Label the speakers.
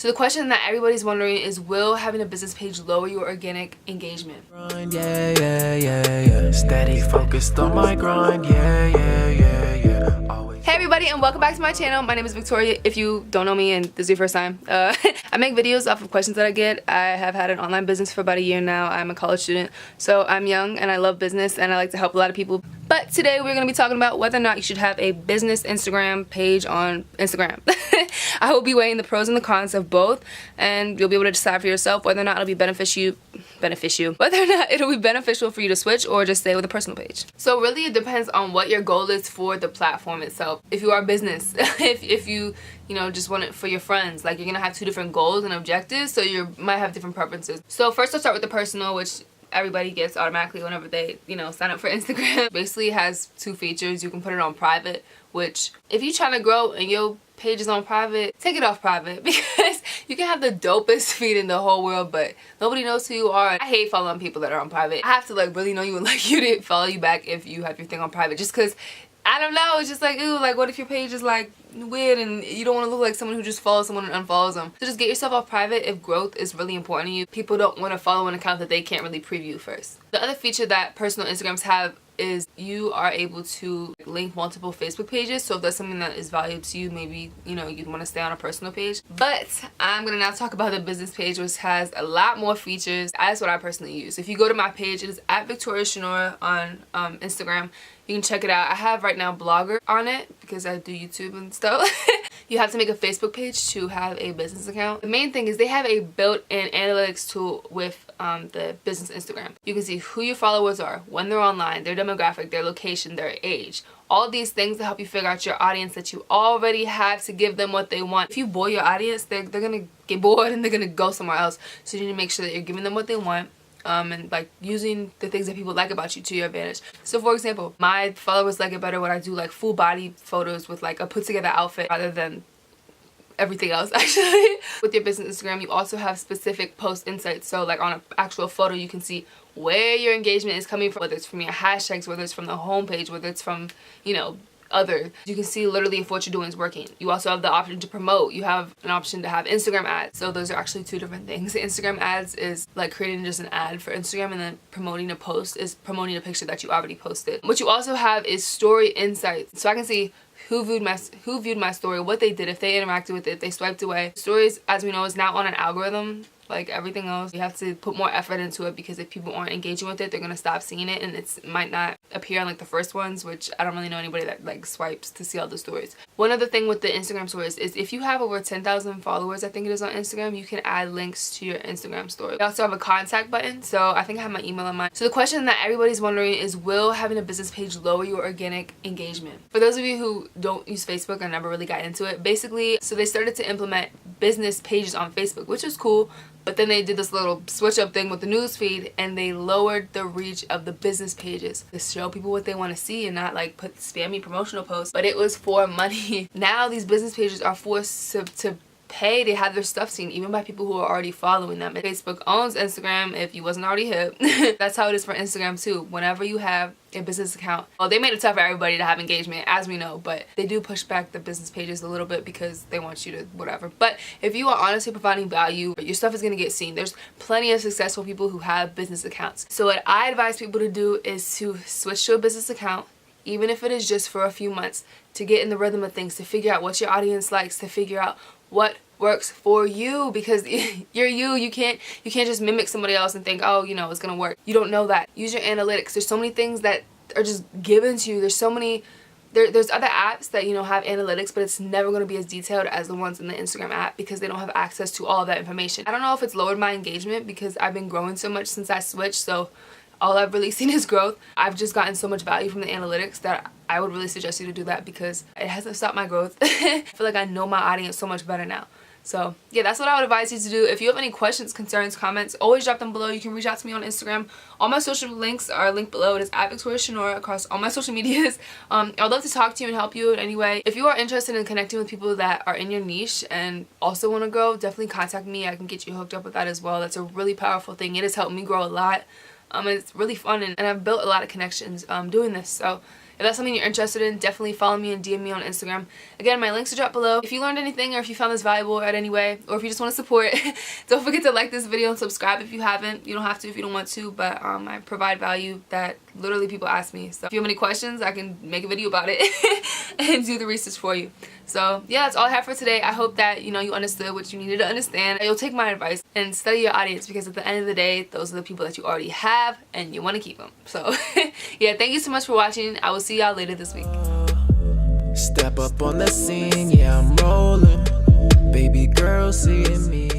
Speaker 1: So the question that everybody's wondering is, will having a business page lower your organic engagement?
Speaker 2: Yeah. Steady focused on my grind. Yeah. Always.
Speaker 1: Hey everybody, and welcome back to my channel. My name is Victoria. If you don't know me and this is your first time, I make videos off of questions that I get. I have had an online business for about a year now. I'm a college student, so I'm young and I love business and I like to help a lot of people. But today we're going to be talking about whether or not you should have a business Instagram page on Instagram. I will be weighing the pros and the cons of both, and you'll be able to decide for yourself whether or not it'll be beneficial for you to switch or just stay with a personal page. So really it depends on what your goal is for the platform itself. If you are a business, if you just want it for your friends, like you're gonna have two different goals and objectives, so you might have different preferences. So first I'll start with the personal, which everybody gets automatically whenever they sign up for Instagram. Basically it has two features. You can put it on private, which if you're trying to grow and your page is on private, take it off private, because you can have the dopest feed in the whole world but nobody knows who you are. I hate following people that are on private. I have to really know you and like you to follow you back if you have your thing on private, just because I don't know, it's just like, ooh, like what if your page is like weird and you don't want to look like someone who just follows someone and unfollows them. So just get yourself off private if growth is really important to you. People don't want to follow an account that they can't really preview first. The other feature that personal Instagrams have is you are able to link multiple Facebook pages. So if that's something that is valuable to you, maybe you'd want to stay on a personal page. But I'm gonna now talk about the business page, which has a lot more features. That's what I personally use. If you go to my page, it is at Victoria Shinora on Instagram. You can check it out. I have right now Blogger on it because I do YouTube and stuff. You have to make a Facebook page to have a business account. The main thing is they have a built-in analytics tool with the business Instagram. You can see who your followers are, when they're online, their demographic, their location, their age. All these things to help you figure out your audience that you already have to give them what they want. If you bore your audience, they're gonna get bored and they're gonna go somewhere else. So you need to make sure that you're giving them what they want. And like using the things that people like about you to your advantage. So for example, my followers like it better when I do like full body photos with like a put together outfit rather than everything else actually. With your business Instagram, you also have specific post insights. So like on an actual photo, you can see where your engagement is coming from, whether it's from your hashtags, whether it's from the homepage, whether it's from, other. You can see literally if what you're doing is working. You also have the option to promote. You have an option to have Instagram ads. So those are actually two different things. Instagram ads is like creating just an ad for Instagram, and then promoting a post is promoting a picture that you already posted. What you also have is story insights. So I can see who viewed my story, what they did, if they interacted with it, if they swiped away. Stories, as we know, is now on an algorithm. Like everything else, you have to put more effort into it, because if people aren't engaging with it, they're gonna stop seeing it, and it might not appear on like the first ones, which I don't really know anybody that like swipes to see all the stories. One other thing with the Instagram stories is if you have over 10,000 followers, I think it is, on Instagram, you can add links to your Instagram story. You also have a contact button, so I think I have my email on mine. So the question that everybody's wondering is, will having a business page lower your organic engagement? For those of you who don't use Facebook, I never really got into it. Basically, so they started to implement business pages on Facebook, which is cool. But then they did this little switch up thing with the news feed, and they lowered the reach of the business pages to show people what they want to see and not like put spammy promotional posts. But it was for money. Now these business pages are forced to pay to have their stuff seen, even by people who are already following them. And Facebook owns Instagram, if you wasn't already hip. That's how it is for Instagram too. Whenever you have a business account, well, they made it tough for everybody to have engagement, as we know, but they do push back the business pages a little bit because they want you to whatever. But if you are honestly providing value, your stuff is going to get seen. There's plenty of successful people who have business accounts. So what I advise people to do is to switch to a business account, even if it is just for a few months, to get in the rhythm of things, to figure out what your audience likes, to figure out what works for you, because you're you can't just mimic somebody else and think, oh, it's gonna work. You don't know that. Use your analytics. There's so many things that are just given to you. There's so many there's other apps that have analytics, but it's never going to be as detailed as the ones in the Instagram app, because they don't have access to all of that information. I don't know if it's lowered my engagement because I've been growing so much since I switched, so all I've really seen is growth. I've just gotten so much value from the analytics that I would really suggest you to do that, because it hasn't stopped my growth. I feel like I know my audience so much better now. So yeah, that's what I would advise you to do. If you have any questions, concerns, comments, always drop them below. You can reach out to me on Instagram. All my social links are linked below. It is at Victoria Shinora across all my social medias. I'd love to talk to you and help you in any way. If you are interested in connecting with people that are in your niche and also want to grow, definitely contact me. I can get you hooked up with that as well. That's a really powerful thing. It has helped me grow a lot. And it's really fun, and I've built a lot of connections doing this. So If that's something you're interested in, definitely follow me and DM me on Instagram. Again, my links are dropped below. If you learned anything or if you found this valuable in any way, or if you just want to support, don't forget to like this video and subscribe if you haven't. You don't have to if you don't want to, but I provide value that literally people ask me. So if you have any questions, I can make a video about it and do the research for you. So yeah, that's all I have for today. I hope that, you know, you understood what you needed to understand. You'll take my advice and study your audience, because at the end of the day, those are the people that you already have and you want to keep them. So yeah, thank you so much for watching. I will see y'all later this week.
Speaker 2: Step up on the scene, yeah, I'm rolling. Baby girl, seeing me.